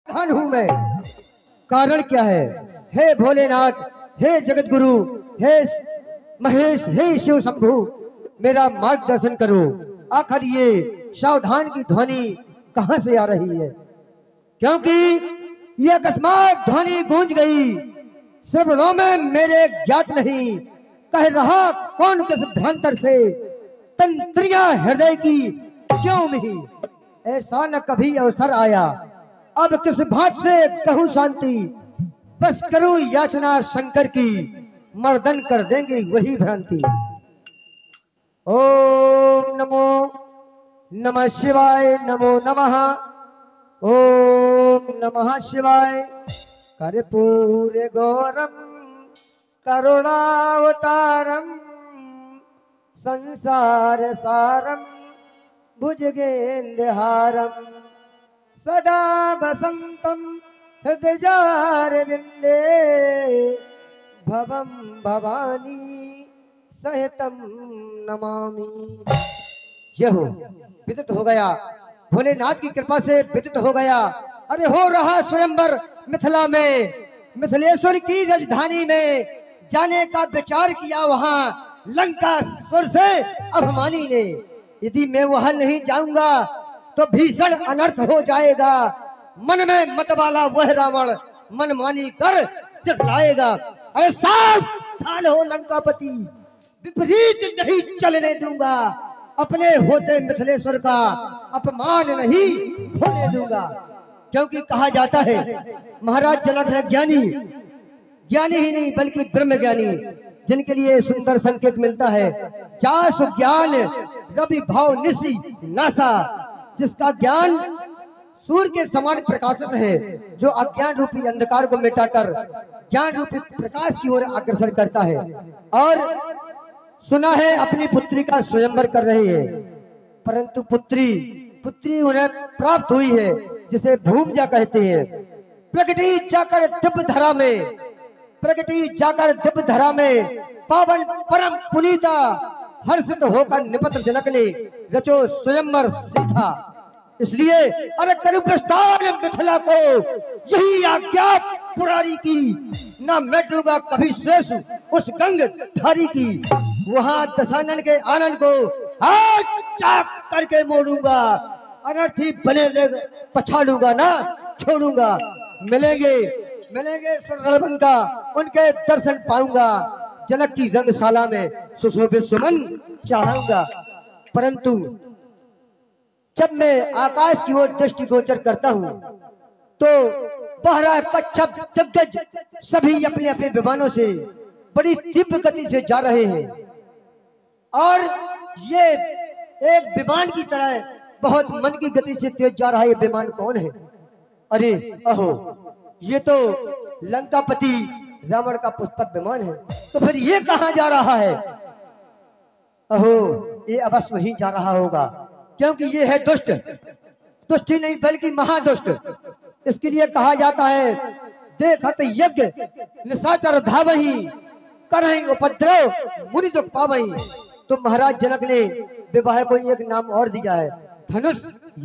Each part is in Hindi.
सावधान हूं मैं। कारण क्या है? हे भोलेनाथ, हे जगत गुरु, हे महेश, हे शिव शंभु, मेरा मार्गदर्शन करो। आखिर ये सावधान की ध्वनि कहां से आ रही है? क्योंकि ये अकस्मात ध्वनि गूंज गई, श्रवणों में मेरे ज्ञात नहीं। कह रहा कौन किस भ्रांतर से, तंत्रिया हृदय की क्यों नहीं। ऐसा न कभी अवसर आया, अब किस बात से कहूं शांति। बस करूं याचना शंकर की, मर्दन कर देंगे वही भ्रांति। ओम नमो नमः शिवाय, नमो नमः। ओम नमः शिवाय। कर्पूर गौरम करुणावतारम, संसार सारम भुजगेन्द्रहारम, सदा वसंतम हृदयारविंदे, भवम भवानी सहितम नमामि। यह हो विदित हो गया, भोलेनाथ की कृपा से विदित हो गया। अरे हो रहा स्वयंवर मिथिला में, मिथिलेश्वर की राजधानी में। जाने का विचार किया वहां लंका सुर से अभिमानी ने। यदि मैं वहां नहीं जाऊंगा तो भीषण अनर्थ हो जाएगा। मन में मत वाला वह रावण मनमानी कर दिखलाएगा। अरे सावधान हो लंकापति, विपरीत नहीं चलने दूंगा। अपने होते मिथिलेश्वर का अपमान नहीं होने दूंगा। क्योंकि कहा जाता है महाराज जनार्दन ज्ञानी, ज्ञानी ही नहीं बल्कि ब्रह्म ज्ञानी, जिनके लिए सुंदर संकेत मिलता है। जासु ज्ञान रवि भाव निशि नासा, जिसका ज्ञान सूर्य के समान प्रकाशित है, जो अज्ञान रूपी अंधकार को मिटाकर ज्ञान रूपी प्रकाश की ओर अग्रसर करता है। और सुना है अपनी पुत्री का स्वयंवर कर रही है, परंतु पुत्री उन्हें प्राप्त हुई है, जिसे भूमजा कहते हैं। प्रगति जाकर दिव्य धरा में, प्रगति जाकर दिव्य धरा में, पावन परम पुनीता हर्षित होकर निपत्र जनक ने रचो स्वयंवर सीखा। इसलिए अरे करूं प्रस्ताव मिथिला को, यही आज्ञा पुरारी की। ना मिटूंगा कभी शेष उस गंग धारी की। वहां दशानन के आनंद को आज चाक करके मोड़ूंगा। अनर्थी बने पछाड़ूंगा ना छोड़ूंगा। मिलेंगे स्वर्गलंका, उनके दर्शन पाऊंगा। जनक की रंगशाला में सुशोभित सुमन चाहूंगा। परंतु जब मैं आकाश की ओर दृष्टिगोचर करता हूं तो बहरा कच्छप दिग्गज सभी अपने अपने विमानों से बड़ी तीव्र गति से जा रहे हैं। और ये एक विमान की तरह बहुत मन की गति से तेज जा रहा है। ये विमान कौन है? अरे अहो, ये तो लंकापति रावण का पुष्पक विमान है। तो फिर ये कहां जा रहा है? अहो, ये अवश्य वहीं जा रहा होगा, क्योंकि ये है दुष्ट। दुष्ट ही नहीं बल्कि महादुष्ट। इसके लिए कहा जाता है देखत यज्ञ निशाचर धावही, करहि उपद्रव मुनि दुख पावही। तो महाराज जनक ने विवाह को एक नाम और दिया है, धनुष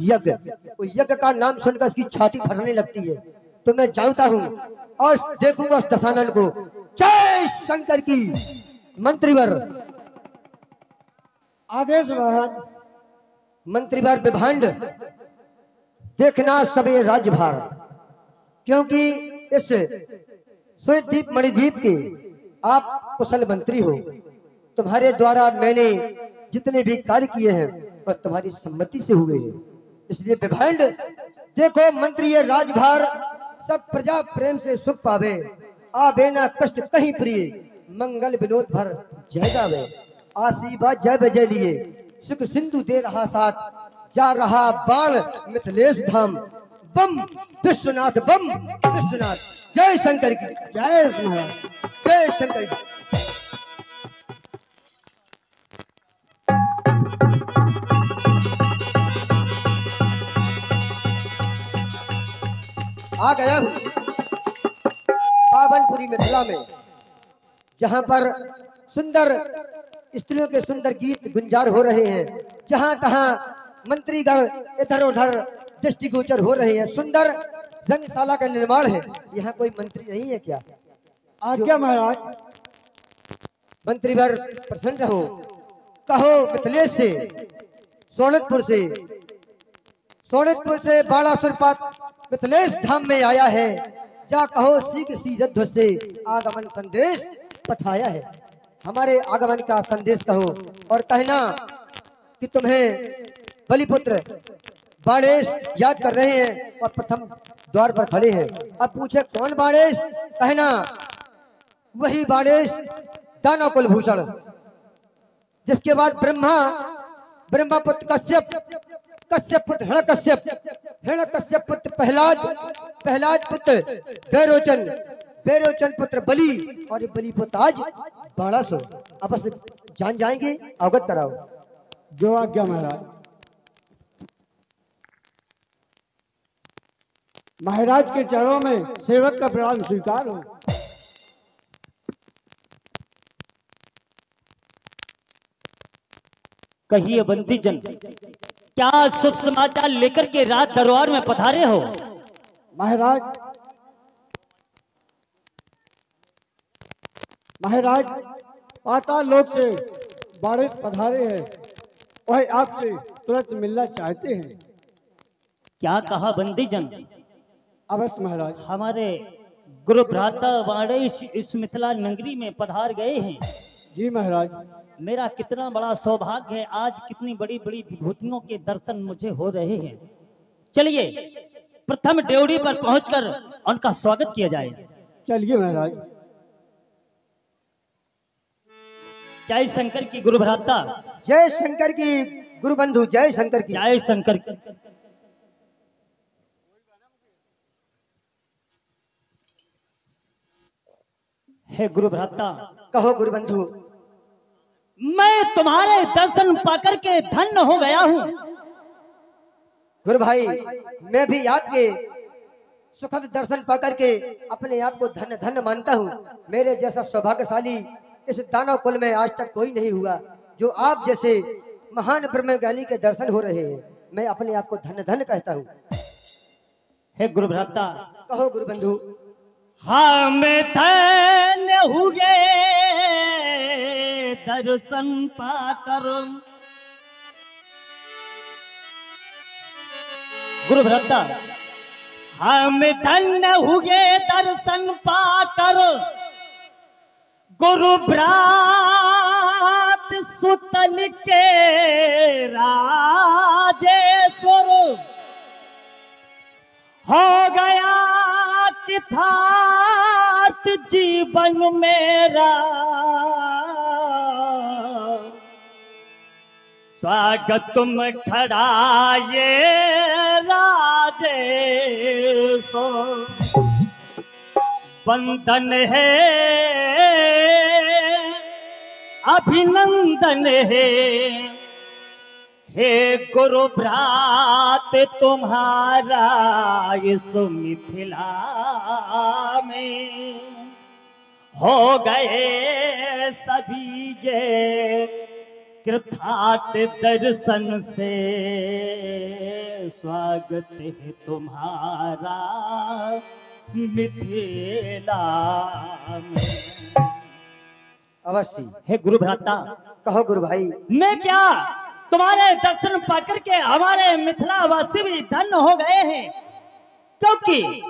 यज्ञ। तो यज्ञ का नाम सुनकर इसकी छाती फटने लगती है। तो मैं जानता हूं और देखूंगा उस दशानन को। जय शंकर की। मंत्रीवर आदेश महाराज। मंत्रीवर विभांड देखना सबे राज्यभार, क्योंकि इस श्वेतद्वीप मणिद्वीप के आप कुशल मंत्री हो। तुम्हारे द्वारा मैंने जितने भी कार्य किए हैं वह तुम्हारी सम्मति से हुए हैं। इसलिए विभांड देखो, मंत्री ये राजभार सब प्रजा प्रेम से सुख पावे। आवे ना कष्ट कहीं प्रिय, मंगल विनोद भर जय गावे। आशीर्वाद जय बजय लिए सुख सिंधु दे रहा साथ, जा रहा बाण मिथिलेश धाम। बम विश्वनाथ, बम विश्वनाथ। जय शंकर की। जय महाराज। जय शंकर की। आ गया हूँ पावनपुरी मिथिला में, जहाँ पर सुंदर स्त्रियों के सुंदर गीत गुंजार हो रहे हैं। जहाँ तहाँ मंत्रीगण इधर उधर दृष्टिगोचर हो रहे हैं। सुंदर रंगशाला का निर्माण है। यहाँ कोई मंत्री नहीं है क्या? आज्ञा महाराज। मंत्रीवर प्रसन्न हो, कहो मिथिलेश से, सोनितपुर से बाणासुरपात मिथिलेश धाम में आया है। जा कहो शीघ्र ध्वज से आगमन संदेश पठाया है। हमारे आगमन का संदेश कहो और कहना कि तुम्हें बलिपुत्र बाणेश याद कर रहे हैं और प्रथम द्वार पर खड़े हैं। अब पूछे कौन बाणेश? कहना वही बाणेश दानव कुलभूषण, जिसके बाद ब्रह्मा पुत्र कश्यप, कश्यप पुत्र हिरण्यकश्यप पुत्र प्रहलाद पुत्र बेरोचन पुत्र बलि, और ये बलि पुत्र आज बाणासुर। अब बस जान जाएंगे, अवगत कराओ। जो आज्ञा महाराज। महाराज के चरणों में सेवक का प्रणाम स्वीकार हो। कहिए बंदीजन, क्या शुभ समाचार लेकर के रात दरबार में पधारे हो? महाराज पाताल लोक से बारिश पधारे हैं, वह आपसे तुरंत मिलना चाहते हैं। क्या कहा बंदीजन? अवश्य महाराज। हमारे गुरु भ्राता बाणेश इस मिथिला नगरी में पधार गए हैं। जी महाराज। मेरा कितना बड़ा सौभाग्य है, आज कितनी बड़ी बड़ी विभूतियों के दर्शन मुझे हो रहे हैं। चलिए प्रथम ड्योढ़ी पर पहुंचकर उनका स्वागत किया जाए। चलिए महाराज। जय शंकर की गुरु भ्राता, जय शंकर की गुरु बंधु, जय शंकर की। जय शंकर की। हे गुरु भ्राता। कहो गुरु बंधु। मैं तुम्हारे दर्शन पाकर के धन्य हो गया हूँ। गुरु भाई, मैं भी आपके सुखद दर्शन पाकर के अपने आप को धन्य धन्य मानता हूँ। मेरे जैसा सौभाग्यशाली इस दानव कुल में आज तक कोई नहीं हुआ, जो आप जैसे महान ब्रह्म ज्ञानी के दर्शन हो रहे हैं। मैं अपने आप को धन्य धन्य कहता हूँ। हे गुरु भ्राता। कहो गुरु बंधु। हम धन्य हुए दर्शन पाकर। गुरु भ्राता, हम धन्य हुए दर्शन पाकर, गुरु भ्रात सुतन के राजेश्वर हो गया किथार्थ जीवन मेरा। स्वागत तुम खड़ा ये राजेश्वर, वंदन है अभिनंदन है। हे गुरु भ्रात तुम्हारा इस मिथिला में हो गए सभी जे कृतार्थ दर्शन से। स्वागत है तुम्हारा मिथिला में। अवश्य। हे गुरु भ्राता। कहो गुरु भाई। मैं क्या तुम्हारे दर्शन पाकर के हमारे मिथिला वासी भी धन्य हो गए हैं, क्योंकि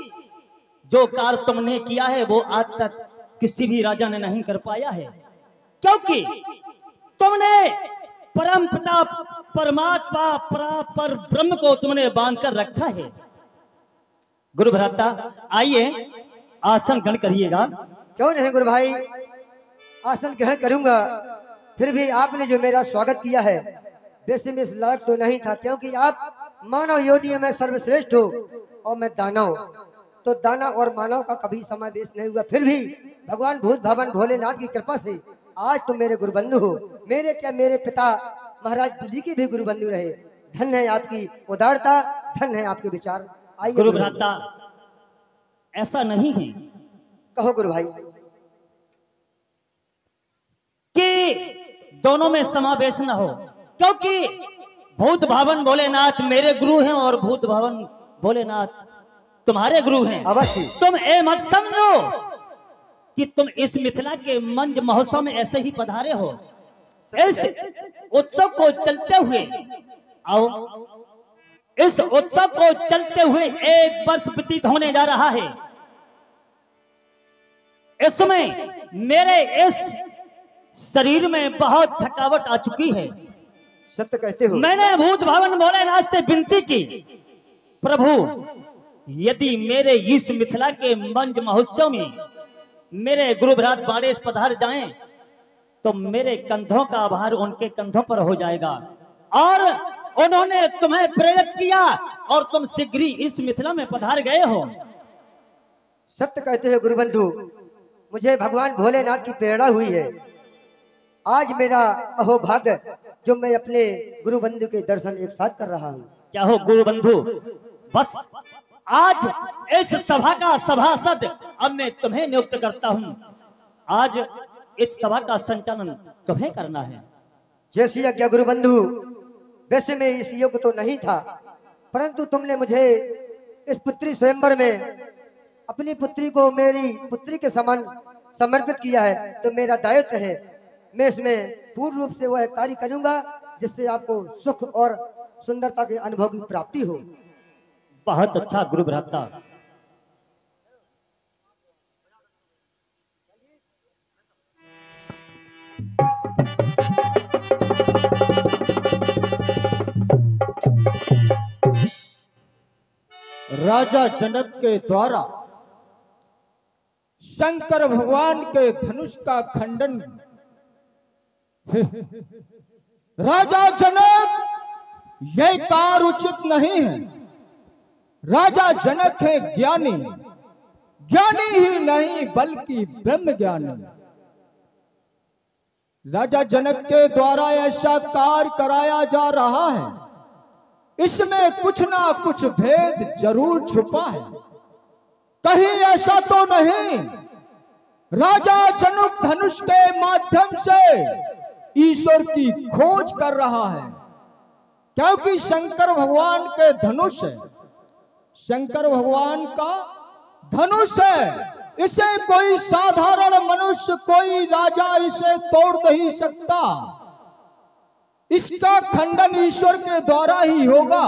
जो कार्य तुमने किया है वो आज तक किसी भी राजा ने नहीं कर पाया है। क्योंकि तुमने परम पिता परमात्मा परापर ब्रह्म को तुमने बांध कर रखा है। गुरु भ्राता आइए आसन ग्रहण करिएगा। क्यों नहीं गुरु भाई, आसन ग्रहण करूंगा। फिर भी आपने जो मेरा स्वागत किया है वैसे में इस लायक तो नहीं था, क्योंकि आप मानव योनि में सर्वश्रेष्ठ हो और मैं दानव, तो दानव और मानव का कभी समावेश नहीं हुआ। फिर भी भगवान भूत भवन भोलेनाथ की कृपा से आज तुम मेरे गुरु बंधु हो। मेरे क्या, मेरे पिता महाराज बलि के भी गुरु बंधु रहे। धन्य है आपकी उदारता, धन्य है आपके विचार। आइए गुरु भ्राता, ऐसा नहीं है। कहो गुरु भाई। कि दोनों में समावेश न हो, क्योंकि भूत भवन भोलेनाथ मेरे गुरु हैं और भूत भवन भोलेनाथ तुम्हारे गुरु हैं। अवश्य। तुम ए मत समझो कि तुम इस मिथिला के मंच महोत्सव में ऐसे ही पधारे हो। इस उत्सव को चलते हुए आओ, इस उत्सव को चलते हुए 1 वर्ष व्यतीत होने जा रहा है। इसमें मेरे इस शरीर में बहुत थकावट आ चुकी है। सत्य कहते हो। मैंने भूत भवन भोलेनाथ से विनती की, प्रभु यदि मेरे इस मिथिला के मंच महोत्सव में मेरे गुरु भ्रात बाणेश पधार जाएं तो मेरे कंधों का भार उनके कंधों पर हो जाएगा। और उन्होंने तुम्हें प्रेरित किया और तुम शीघ्र ही इस मिथिला में पधार गए हो। सत्य कहते हो गुरुबंधु, मुझे भगवान भोलेनाथ की प्रेरणा हुई है। आज मेरा अहोभाग्य जो मैं अपने गुरुबंधु के दर्शन एक साथ कर रहा हूँ। चाहो गुरुबंधु, बस आज इस सभा का सभासद अब मैं तुम्हें नियुक्त करता हूँ। आज इस सभा का संचालन तुम्हें करना है। जैसी आज्ञा गुरुबंधु। वैसे मैं इस योग्य तो नहीं था, परंतु तुमने मुझे इस पुत्री स्वयंवर में अपनी पुत्री को मेरी पुत्री के समान समर्पित किया है, तो मेरा दायित्व है मैं इसमें पूर्ण रूप से वह कार्य करूंगा जिससे आपको सुख और सुंदरता के अनुभव की प्राप्ति हो। बहुत अच्छा गुरु भ्राता। राजा जनक के द्वारा शंकर भगवान के धनुष का खंडन। राजा जनक, यह कार्य उचित नहीं है। राजा जनक है ज्ञानी, ज्ञानी ही नहीं बल्कि ब्रह्म ज्ञानी। राजा जनक के द्वारा ऐसा कार्य कराया जा रहा है, इसमें कुछ ना कुछ भेद जरूर छुपा है। कहीं ऐसा तो नहीं राजा जनक धनुष के माध्यम से ईश्वर की खोज कर रहा है, क्योंकि शंकर भगवान के धनुष है, शंकर भगवान का धनुष है। इसे कोई साधारण मनुष्य, कोई राजा इसे तोड़ नहीं सकता। इसका खंडन ईश्वर के द्वारा ही होगा।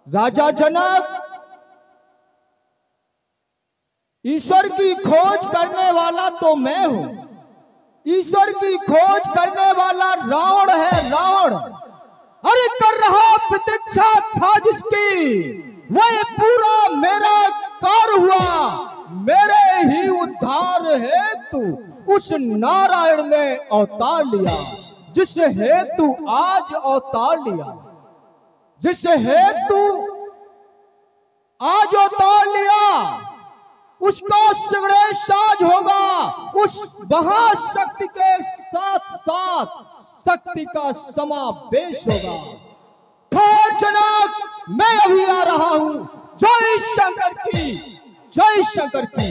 राजा जनक, ईश्वर की खोज करने वाला तो मैं हूं। ईश्वर की खोज करने वाला रावण है, रावण। अरे कर रहा प्रतीक्षा था जिसकी, वह पूरा मेरा कार्य हुआ। मेरे ही उद्धार हेतु उस नारायण ने अवतार लिया, जिस हेतु आज अवतार लिया, जिस हेतु आज अवतार लिया, उसका सिगड़े साज होगा। उस महाशक्ति के साथ साथ शक्ति का समावेश होगा। जनक, मैं अभी आ रहा हूं। जय शंकर की, जय शंकर की।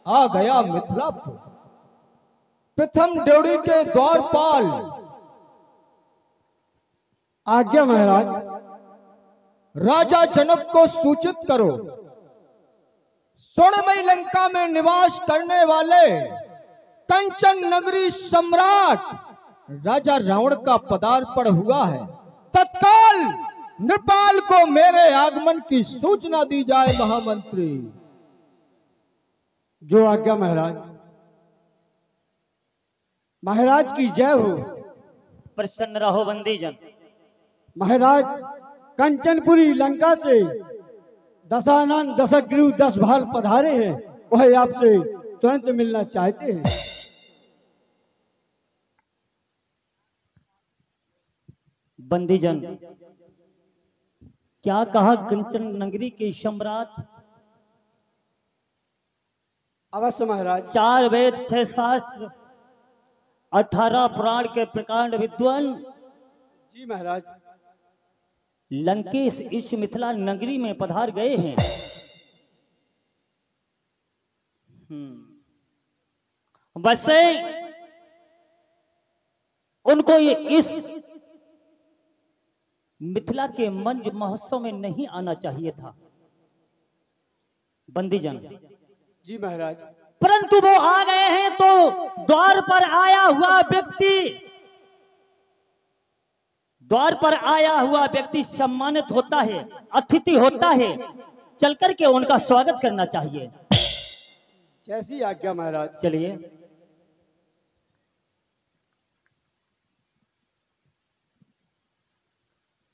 आ गया मिथिलापुर। प्रथम ड्योढ़ी के द्वारपाल। आज्ञा महाराज। राजा जनक को सूचित करो, स्वर्णमयी लंका में निवास करने वाले कंचन नगरी सम्राट राजा रावण का पदार्पण हुआ है। तत्काल नृपाल को मेरे आगमन की सूचना दी जाए। महामंत्री। जो आज्ञा महाराज। महाराज की जय हो। प्रसन्न रहो बंदीजन। महाराज, कंचनपुरी लंका से दशानन दशग्रीव 10 भाल पधारे हैं, वह आपसे तुरंत मिलना चाहते हैं। बंदीजन, क्या कहा कंचन नगरी के सम्राट? अवश्य महाराज। 4 वेद 6 शास्त्र 18 पुराण के प्रकांड विद्वान जी महाराज। लंकेश इस मिथिला नगरी में पधार गए हैं। वैसे उनको ये इस मिथिला के मंच महोत्सव में नहीं आना चाहिए था। बंदीजन। जी महाराज। परंतु वो आ गए हैं तो द्वार पर आया हुआ व्यक्ति सम्मानित होता है, अतिथि होता है, चल करके उनका स्वागत करना चाहिए। कैसी आज्ञा महाराज। चलिए।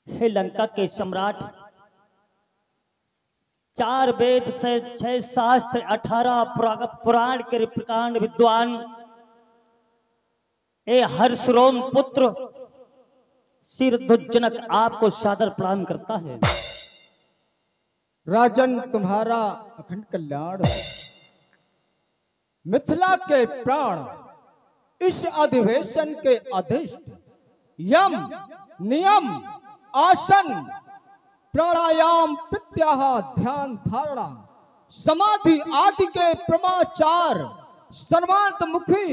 हे लंका के सम्राट, 4 वेद से 6 शास्त्र 18 पुराण के प्रकांड विद्वान ए हर्षरोम पुत्र सिरध्वजनक आपको सादर प्रणाम करता है। राजन तुम्हारा अखंड कल्याण हो। मिथिला के प्राण इस अधिवेशन के अधिष्ठ यम नियम आसन प्राणायाम प्रत्याहार ध्यान धारणा समाधि आदि के प्रमाचार सर्वांत मुखी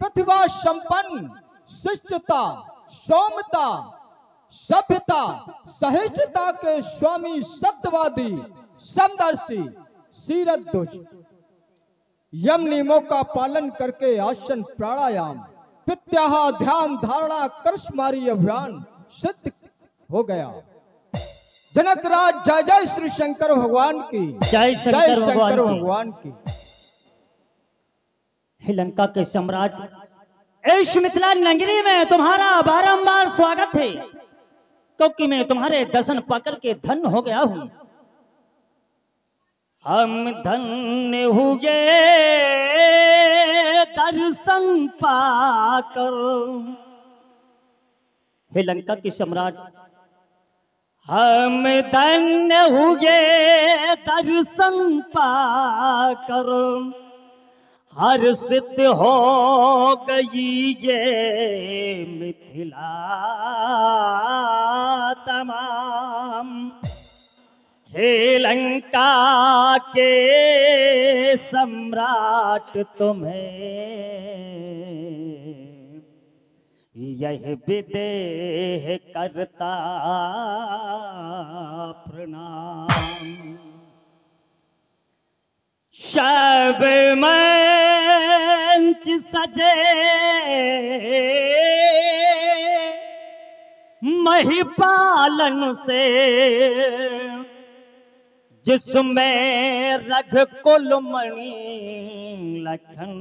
प्रतिभा संपन्न शिष्टता सौम्यता सभ्यता सहिष्णुता के स्वामी सत्यवादी समदर्शी सीरध्वज यम नियमों का पालन करके आसन प्राणायाम प्रत्याहार ध्यान धारणा कर्षमारी अभियान सिद्ध हो गया। जनक राज जय जय श्री शंकर भगवान की जय शंकर भगवान की। हे लंका के सम्राट, इस मिथिला नगरी में तुम्हारा बारंबार स्वागत है, क्योंकि मैं तुम्हारे दर्शन पाकर के धन्य हो गया हूं। हम धन्य हुए दर्शन पाकर। हे लंका के सम्राट, हम धन्य हुए दर्शन पाकर। हर्षित हो गई ये मिथिला तमाम। हे लंका के सम्राट तुम्हें यह विदेह करता प्रणाम। शब मंच सजे महिपालन से, जिसमें रघुकुल मणि लखन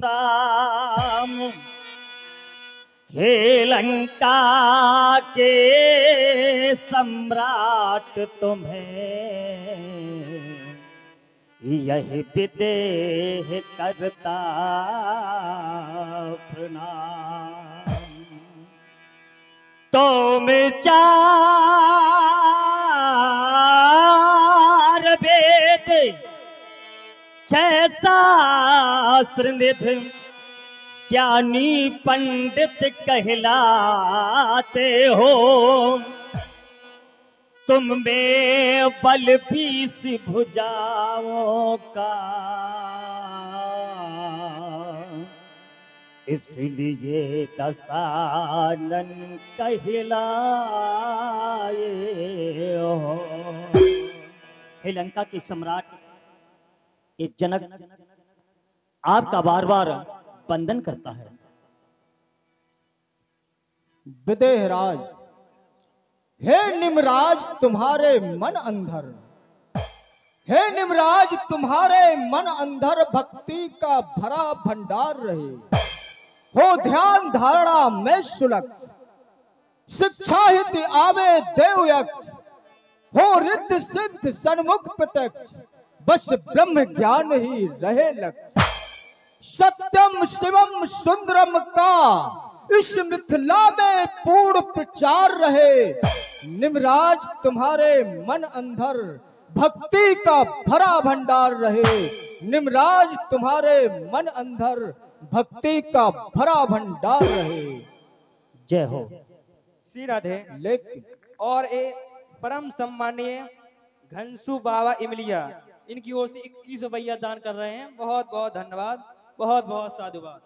राम। हे लंका के सम्राट तुम्हें यह विदेह करता प्रणाम। तुम 4 वेद 6 शास्त्र निधि ज्ञानी पंडित कहलाते हो। तुम में बल 20 भुजाओं का, इसलिए दशानन कहलाए हो। हे लंका के सम्राट, ये जनक आपका बार बार वंदन करता है। विदेहराज, हे निमराज तुम्हारे मन अंधर, हे निमराज तुम्हारे मन अंधर भक्ति का भरा भंडार रहे। हो ध्यान धारणा में सुलग, शिक्षा हित आवे देव यक्ष। हो रिद्ध सिद्ध सन्मुख प्रत्यक्ष, बस ब्रह्म ज्ञान ही रहे लक्ष्य। सत्यम शिवम सुंदरम का इस मिथिला में पूर्ण प्रचार रहे। निमराज तुम्हारे मन अंधर भक्ति का भरा भंडार रहे। निमराज तुम्हारे मन अंधर भक्ति का भरा भंडार रहे। जय हो। श्री राधे। लेकिन और परम सम्मानीय घनसू बाबा इमलिया, इनकी ओर से 21 रुपया दान कर रहे हैं। बहुत बहुत धन्यवाद, बहुत बहुत साधुवाद।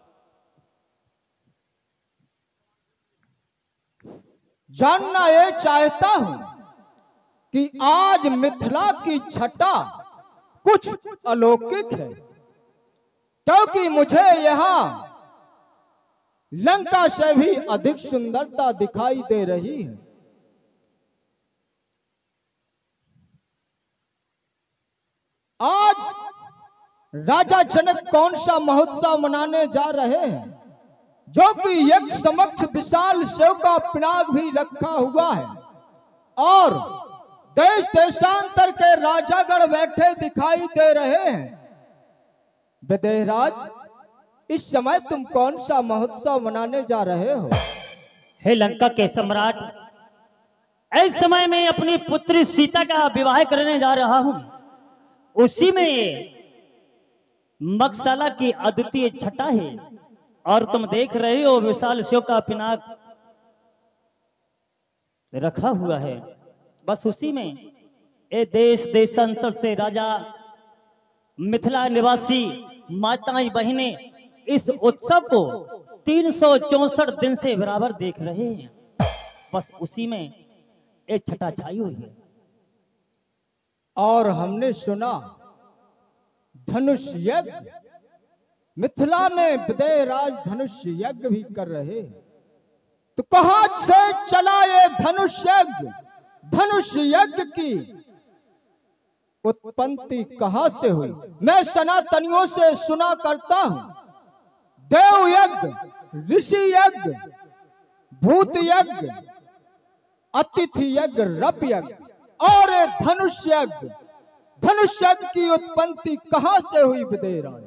जानना ये चाहता हूं कि आज मिथिला की छटा कुछ अलौकिक है, क्योंकि मुझे यहां लंका से भी अधिक सुंदरता दिखाई दे रही है। आज राजा जनक कौन सा महोत्सव मनाने जा रहे हैं, जो कि यज्ञ समक्ष विशाल सेव का पिनाक भी रखा हुआ है और देश देशांतर के राजागण बैठे दिखाई दे रहे हैं। विदेहराज, इस समय तुम कौन सा महोत्सव मनाने जा रहे हो? हे लंका के सम्राट, इस समय मैं अपनी पुत्री सीता का विवाह करने जा रहा हूं। उसी में ये मकसाला की अद्वितीय छटा है और तुम देख रहे हो विशाल शिव का पिनाक रखा हुआ है। बस उसी में ये देश देशांतर से राजा, मिथिला निवासी, माताएं, बहनें इस उत्सव को 364 दिन से बराबर देख रहे हैं। बस उसी में एक छटा छाई हुई है। और हमने सुना धनुष यज्ञ, मिथिला में विदेहराज धनुष यज्ञ भी कर रहे हैं। तो कहां से चला ये धनुष यज्ञ? धनुष यज्ञ की उत्पत्ति कहां से हुई? मैं सनातनियों से सुना करता हूं, देव यज्ञ, ऋषि यज्ञ, भूत यज्ञ, अतिथि यज्ञ, रप यज्ञ और धनुष यज्ञ। धनुष यज्ञ की उत्पत्ति कहां से हुई विदेहराज?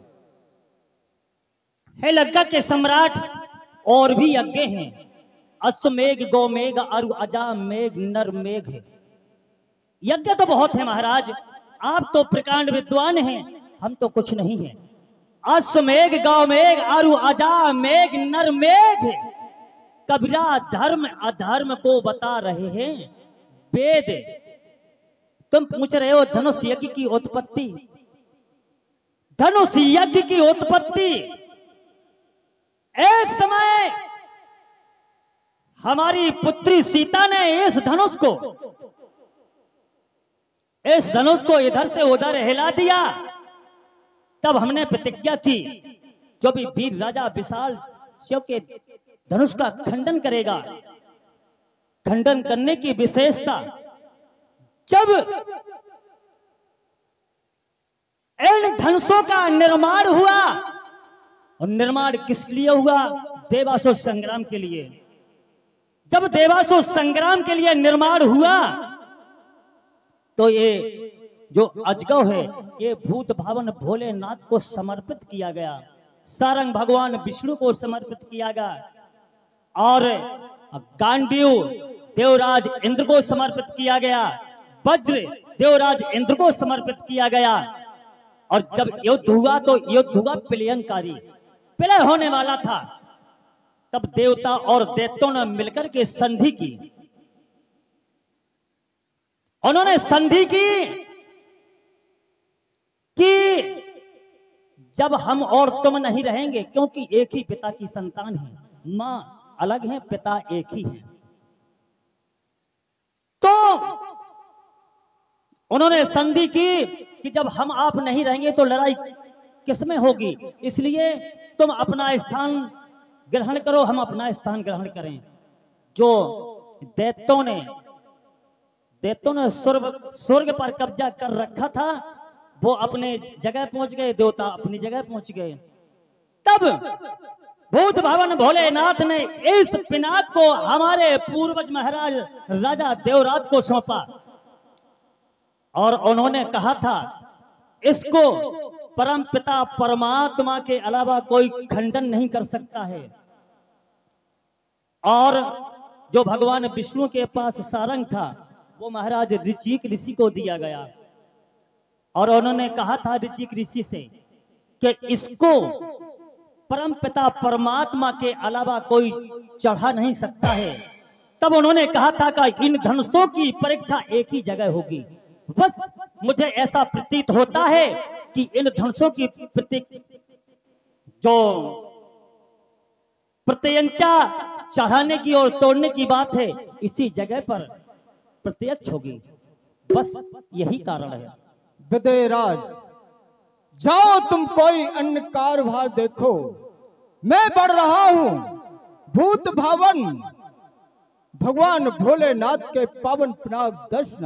हे लंका के सम्राट, और भी यज्ञ हैं। अश्वमेघ, गौमेघ, अरु अजा मेघ, नर मेघ है। यज्ञ तो बहुत है महाराज, आप तो प्रकांड विद्वान हैं, हम तो कुछ नहीं है। अश्वमेघ, गौमेघ, अरु अजा मेघ, नर मेघ। कबीरा धर्म अधर्म को बता रहे हैं वेद। तुम पूछ रहे हो धनुष यज्ञ की उत्पत्ति। धनुष यज्ञ की उत्पत्ति एक समय हमारी पुत्री सीता ने इस धनुष को इधर से उधर हिला दिया। तब हमने प्रतिज्ञा की, जो भी वीर राजा विशाल शिव के धनुष का खंडन करेगा, खंडन करने की विशेषता, जब इन धनुषों का निर्माण हुआ, और निर्माण किस लिए हुआ? देवासुर संग्राम के लिए। जब देवासुर संग्राम के लिए निर्माण हुआ, तो ये जो अजगव है, ये भूत भावन भोलेनाथ को समर्पित किया गया, सारंग भगवान विष्णु को समर्पित किया गया, और गांडीव देवराज इंद्र को समर्पित किया गया, वज्र देवराज इंद्र को समर्पित किया गया। और जब युद्ध हुआ तो युद्ध हुआ प्रलयंकारी, प्रलय होने वाला था। तब देवता और दैत्यों ने मिलकर के संधि की। उन्होंने संधि की कि जब हम और तुम नहीं रहेंगे, क्योंकि एक ही पिता की संतान है, मां अलग है, पिता एक ही है, तो उन्होंने संधि की कि जब हम आप नहीं रहेंगे तो लड़ाई किसमें होगी, इसलिए तुम अपना स्थान ग्रहण करो, हम अपना स्थान ग्रहण करें। जो दैत्यों ने स्वर्ग पर कब्जा कर रखा था, वो अपने जगह पहुंच गए, देवता अपनी जगह पहुंच गए। तब भूत भावन भोलेनाथ ने इस पिनाक को हमारे पूर्वज महाराज राजा देवराज को सौंपा, और उन्होंने कहा था इसको परम पिता परमात्मा के अलावा कोई खंडन नहीं कर सकता है। और जो भगवान विष्णु के पास सारंग था, वो महाराज ऋचिक ऋषि को दिया गया, और उन्होंने कहा था ऋचिक ऋषि से कि इसको परम पिता परमात्मा के अलावा कोई चढ़ा नहीं सकता है। तब उन्होंने कहा था कि इन धनुषों की परीक्षा एक ही जगह होगी। बस मुझे ऐसा प्रतीत होता है कि इन धनुषों की जो प्रत्यंचा चढ़ाने की और तोड़ने की बात है, इसी जगह पर प्रत्यक्ष होगी। बस यही कारण है। विदेराज, जाओ तुम कोई अन्य कारभार देखो। मैं बढ़ रहा हूं भूत भवन भगवान भोलेनाथ के पावन पनाग दर्शन।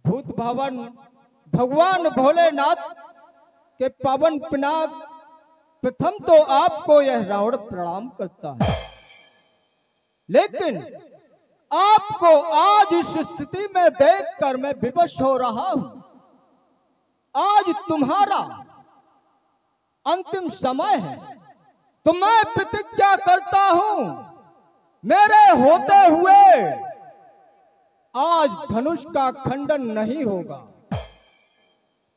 भूत भवन भगवान भोलेनाथ के पावन पनाग। प्रथम तो आपको यह रावण प्रणाम करता है, लेकिन आपको आज इस स्थिति में देखकर मैं विवश हो रहा हूं। आज तुम्हारा अंतिम समय है, तो मैं प्रतिज्ञा करता हूं मेरे होते हुए आज धनुष का खंडन नहीं होगा।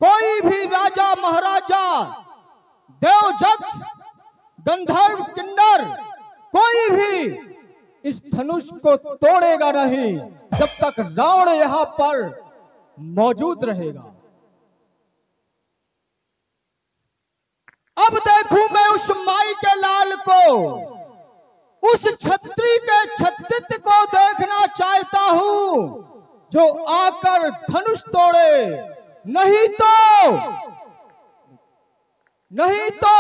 कोई भी राजा महाराजा, देवजक्ष, गंधर्व, किन्नर, कोई भी इस धनुष को तोड़ेगा नहीं जब तक रावण यहां पर मौजूद रहेगा। अब देखूं मैं उस माई के लाल को, उस छत्री के छत्रित को देखना चाहता हूं जो आकर धनुष तोड़े। नहीं तो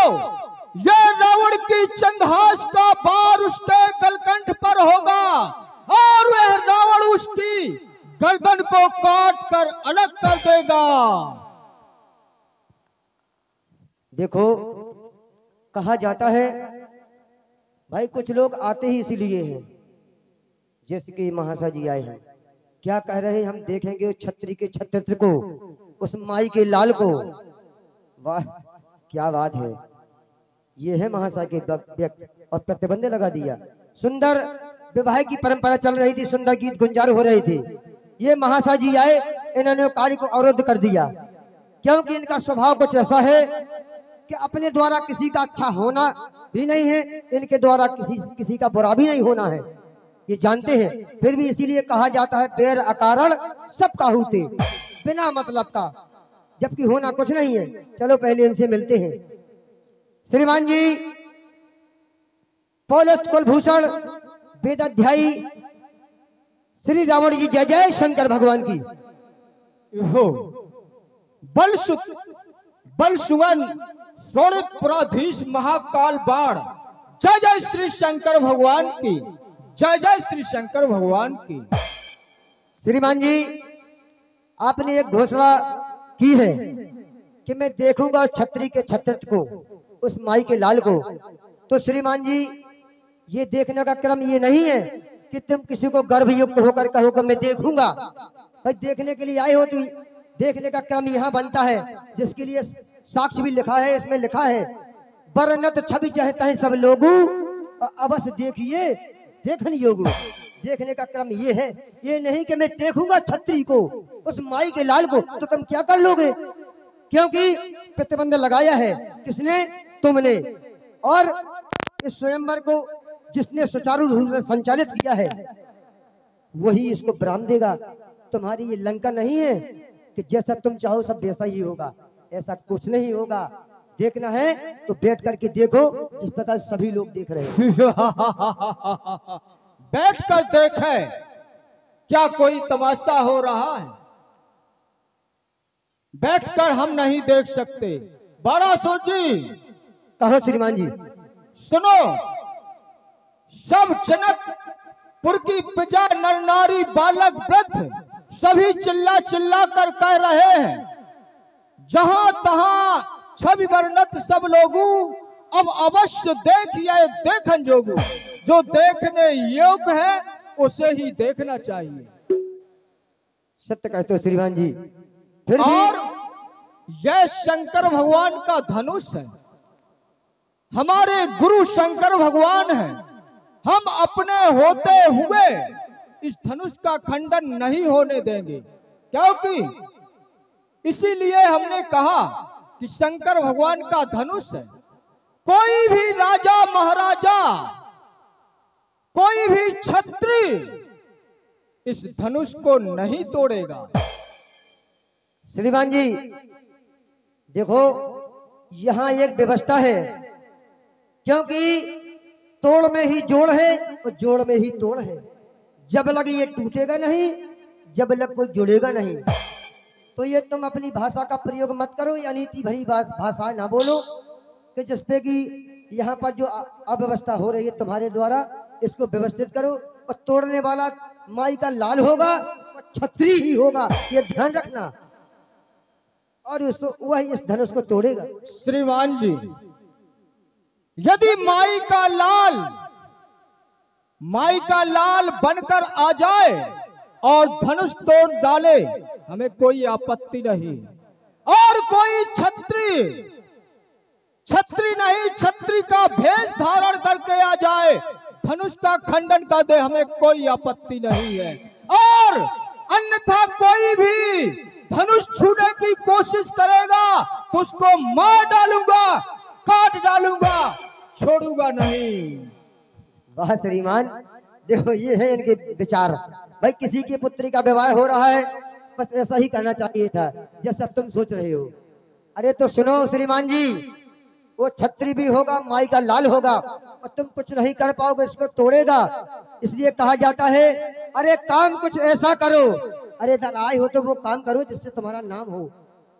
ये रावण की चंद्रहास का बार उसके गलकंठ पर होगा और वह रावण उसकी गर्दन को काट कर अलग कर देगा। देखो, कहा जाता है भाई कुछ लोग आते ही इसीलिए हैं, जैसे कि महाशय जी आए हैं। क्या कह रहे हैं? हम देखेंगे उस छत्री के छत्र को, उस माई के लाल को। वाह क्या बात है! ये है महाशय के व्यक्त, और प्रतिबंध लगा दिया। सुंदर विवाह की परंपरा चल रही थी, सुंदर गीत गुंजार हो रहे थे। ये महाशय जी आए, इन्होंने कार्य को अवरुद्ध कर दिया, क्योंकि इनका स्वभाव कुछ ऐसा है कि अपने द्वारा किसी का अच्छा होना भी नहीं है, इनके द्वारा किसी का बुरा भी नहीं होना है, ये जानते हैं। फिर भी इसीलिए कहा जाता है बैर अकारण सब काहूते, बिना मतलब का, जबकि होना कुछ नहीं है। चलो पहले इनसे मिलते हैं। श्रीमान जी पौलत कुलभूषण वेदाध्यायी श्री रावण जी, जय जय शंकर भगवान की। बल सुवन पुराधीश महाकाल बाण, जय जय श्री शंकर भगवान की, जय जय श्री शंकर भगवान की। श्रीमान जी आपने एक घोषणा की है कि मैं देखूंगा छत्री के छत्र को, उस माई के लाल को। तो श्रीमान जी ये देखने का क्रम ये नहीं है कि तुम किसी को गर्भयुक्त होकर कहो कि मैं देखूंगा। भाई देखने के लिए आए हो तो देखने का क्रम यहाँ बनता है, जिसके लिए साक्ष्य भी लिखा है। इसमें लिखा है बरनत छवि चाहता है सब लोगों, अवश्य देखिए देखन योगु। देखने का क्रम ये है, ये नहीं कि मैं देखूंगा छत्री को, उस माई के लाल को, तो तुम क्या कर लोगे? क्योंकि प्रतिबंध लगाया है किसने? तुमने। और इस स्वयंवर को जिसने सुचारू रूप से संचालित किया है वही इसको विराम देगा। तुम्हारी ये लंका नहीं है कि जैसा तुम चाहो सब वैसा ही होगा, ऐसा कुछ नहीं होगा। देखना है तो बैठ करके देखो, इस प्रकार सभी लोग देख रहे हैं। बैठ कर देखे, क्या कोई तमाशा हो रहा है? बैठकर हम नहीं देख सकते। बाणासुर जी, कहो श्रीमान जी। सुनो, सब जनकपुर की प्रजा, नर नारी, बालक, वृद्ध सभी चिल्ला चिल्ला कर कह रहे हैं, जहां तहां छवि वर्णत सब लोगों, अब अवश्य देखिए देखन जोगु। जो देखने योग्य है उसे ही देखना चाहिए। सत्य कहते हो श्रीमान जी। फिर और यह शंकर भगवान का धनुष है, हमारे गुरु शंकर भगवान हैं। हम अपने होते हुए इस धनुष का खंडन नहीं होने देंगे, क्योंकि इसीलिए हमने कहा कि शंकर भगवान का धनुष है। कोई भी राजा महाराजा, कोई भी छत्री इस धनुष को नहीं तोड़ेगा। श्रीमान जी देखो, यहाँ एक व्यवस्था है, क्योंकि तोड़ में ही जोड़ है और जोड़ में ही तोड़ है। जब लगे ये टूटेगा नहीं, जब लग कोई जुड़ेगा नहीं। तो ये तुम अपनी भाषा का प्रयोग मत करो, ये अनीति भरी भाषा ना बोलो कि जिसपे कि यहाँ पर जो अव्यवस्था हो रही है तुम्हारे द्वारा, इसको व्यवस्थित करो। और तोड़ने वाला माई का लाल होगा और छत्री ही होगा, ये ध्यान रखना। और उसको वही इस धनुष को तोड़ेगा। श्रीमान जी, यदि माई का लाल बनकर आ जाए और धनुष तोड़ डाले, हमें कोई आपत्ति नहीं। और कोई छत्री नहीं, छत्री का भेष धारण करके आ जाए, धनुष का खंडन कर दे, हमें कोई आपत्ति नहीं है। और अन्यथा कोई भी धनुष छूने की कोशिश करेगा तो उसको मार डालूंगा, काट डालूंगा, छोड़ूंगा नहीं। वाह श्रीमान, देखो ये है इनके विचार। भाई किसी की पुत्री का विवाह हो रहा है, बस ऐसा ही करना चाहिए था जैसा तुम सोच रहे हो। अरे तो सुनो श्रीमान जी, वो छत्री भी होगा, माई का लाल होगा और तुम कुछ नहीं कर पाओगे, इसको तोड़ेगा। इसलिए कहा जाता है अरे काम कुछ ऐसा करो, अरे इधर आए हो तो वो काम करो जिससे तुम्हारा नाम हो।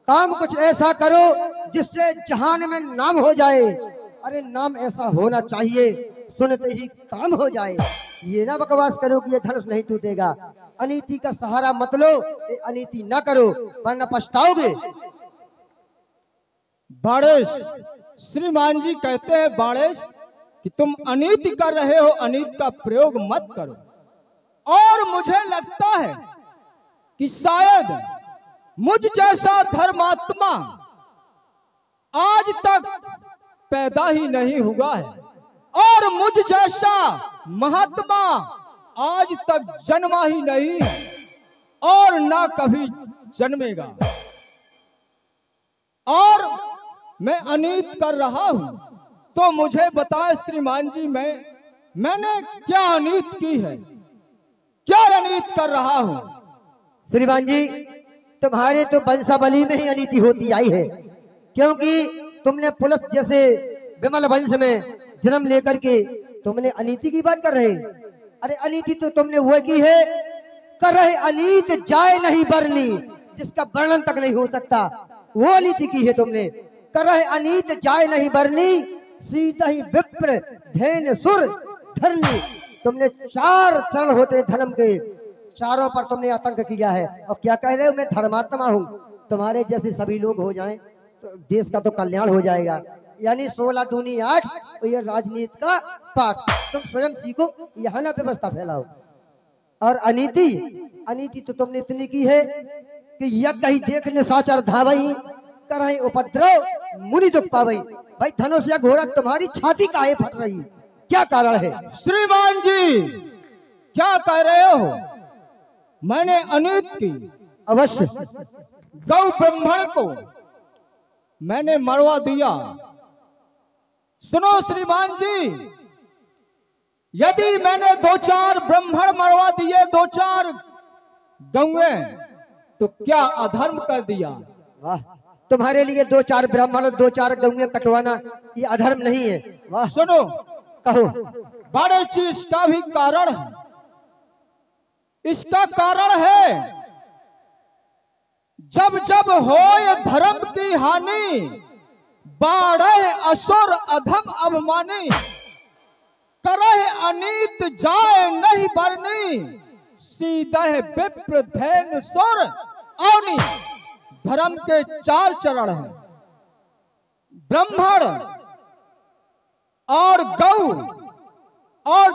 काम कुछ ऐसा करो जिससे जहान में नाम हो जाए। अरे नाम ऐसा होना चाहिए सुनते ही काम हो जाए। ये ना बकवास करो कि ये धनुष नहीं टूटेगा। अनीति का सहारा मत लो, ये अनीति ना करो वरना पछताओगे। बाड़ेश, श्रीमान जी कहते हैं बाड़ेश कि तुम अनीति कर रहे हो, अनीति का प्रयोग मत करो। और मुझे लगता है कि शायद मुझ जैसा धर्मात्मा आज तक पैदा ही नहीं हुआ है और मुझ जैसा महात्मा आज तक जन्मा ही नहीं और ना कभी जन्मेगा। और मैं अनीत कर रहा हूं, तो मुझे बताएं श्रीमान जी, मैंने क्या अनीत की है, क्या अनीत कर रहा हूं? श्रीमान जी, तुम्हारे तो वंशावली में ही अनीति होती आई है, क्योंकि तुमने पुलस जैसे विमल वंश में जन्म लेकर के तुमने अनीति की बात कर रहे। अरे अनीति तो तुमने वो की है, कर रहे अनीत जाए नहीं बरनी, जिसका वर्णन तक नहीं हो सकता, वो अनीति की है तुमने। कर रहे अनीत जाए नहीं बरनी, सीता ही विप्र धैन सुर धरनी। तुमने 4 चरण होते धर्म के, चारों पर तुमने आतंक किया है। और क्या कह रहे हो, मैं धर्मात्मा हूँ, तुम्हारे जैसे सभी लोग हो जाएं तो देश का तो कल्याण हो जाएगा। यानी 16 दूनी 8, और ये राजनीति का पाठ तुम स्वयं सीखो, यहाँ ना व्यवस्था फैलाओ। और अनीति तो तुमने इतनी की है कि यह कहीं देख निशाचर धावई, करहि उपद्रव मुनि दुख पावई। भाई धनुष या घोड़ा तुम्हारी छाती काहे फट रही, क्या कारण है? श्रीमान जी क्या कह रहे हो? मैंने अनीत की, अवश्य। गौ ब्राह्मण को मैंने मरवा दिया। सुनो श्रीमान जी, यदि मैंने 2-4 ब्राह्मण मरवा दिए, 2-4 गौएं, तो क्या अधर्म कर दिया? वाह, तुम्हारे लिए 2-4 ब्राह्मण 2-4 गौएं कटवाना ये अधर्म नहीं है। वाह, सुनो, कहो। बड़े चीज का भी कारण है। इसका कारण है जब जब होए धर्म की हानि, बाढ़े असुर अधम अभिमानी, करह अनीत जाए नहीं बरनी, सीधे विप्र धैन सुर अवनी। धर्म के 4 चरण हैं, ब्राह्मण और गौ और